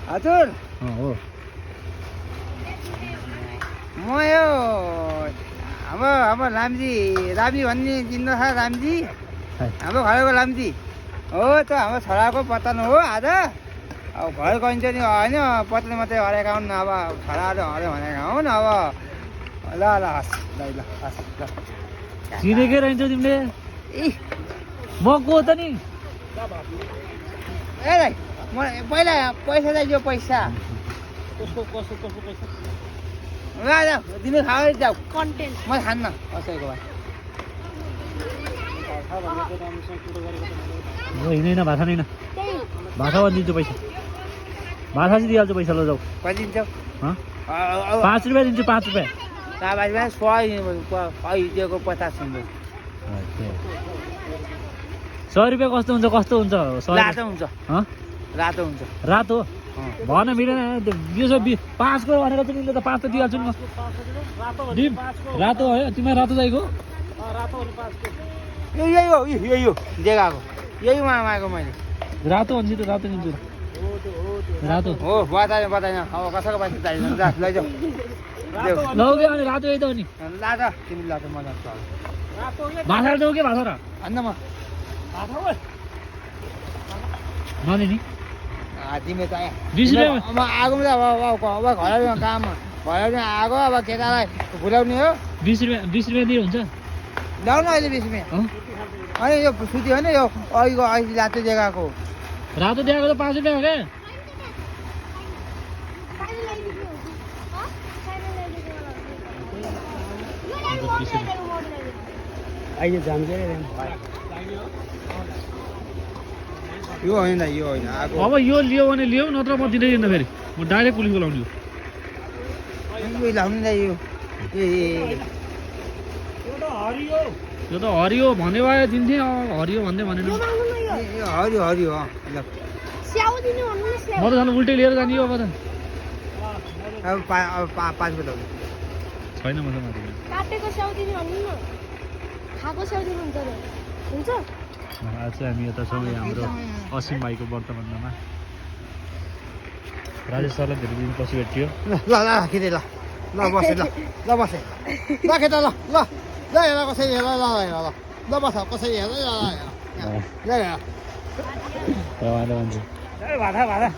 हजुर हो म यो हाम्रो रामजी भन्ने चिन्नु छ रामजी हाम्रो घरको रामजी हो त हाम्रो छोराको पतन हो आज अब घर गइन्छ नि होइन पत्नी मात्रै हरेका हुन् अब छोराहरू हऱ्यो भनेका हुन् अब ल ल हस् ल ल हस् ल चिनेकै रहन्छ तिमीले ए म को त नि ए भाइ म पहिला पैसा चाहियो पैसा कसको पैसा ल ल तिमी खाऊ जाऊ कन्टेन्ट म खान्न कसैको भाइ हिँडेन भाषा नै भाषा दिन्छु पैसा भाषा चाहिँ दिइहाल्छु पैसा ल जाऊ कति दिन्छौ 5 रुपियाँ दिन्छु 5 रुपियाँ बाबाजीमा 100 दिएको 50 हुन्छ 100 रुपियाँ कस्तो हुन्छ रातो हुन्छ रातो हुन्छ रातो भन मिलेन यो चाहिँ 5 को भनेको चाहिँ तिमीले त 5 त दिइहाल्छु नि म रातो हो तिमीलाई रातो चाहिएको यही हो देखाएको यही मागेको मैले रातो हुन्छ त रातो दिन्छु रातो हो बताएन अब कसैको पैसा चाहिँदैन जा लैजाऊ लौके अनि रातो यही त हो नि लाज तिमी लाज म जान्छु भाषा जाऊ के भाषा र अन्त म नदिने नि तिमी त 20 रुपियाँ अब आगो अब घरमा काम घर आगो अब केटालाई भुलाउने हो 20 रुपियाँ दिए हुन्छ ल्याउनु अहिले 20 रुपियाँ अनि यो सुती हो नि यो अहिले रातो देखाएको रातो दिएको त 5 रुपियाँ हो क्या अहिले जान्छ यो होइन यो होइन आगो अब यो लियो भने लियो नत्र म दिँदैन फेरि म डाइरेक्ट पुलिसको लाउने यो लाउनु नि यो यो त हरियो भन्ने भए दिन्थेँ हरियो भन्दै भनेन हरियो हरियो म त झन् उल्टै लिएर जाने हो अब त अब 5 रुपियाँ छैन मसँग काटेको स्याउ दिने भन्नु न खाएको स्याउ दिनुहुन्छ र हुन्छ आज चाहिँ हामी यता छौँ हाम्रो असीम भाइको वर्तमानमा राजेश सरलाई धेरै दिनपछि भेटियो ल खेते ल बसे ल बसे ल खेता ल हेर कसरी हेर ल बस कसरी हेर ल मान्छे भाडा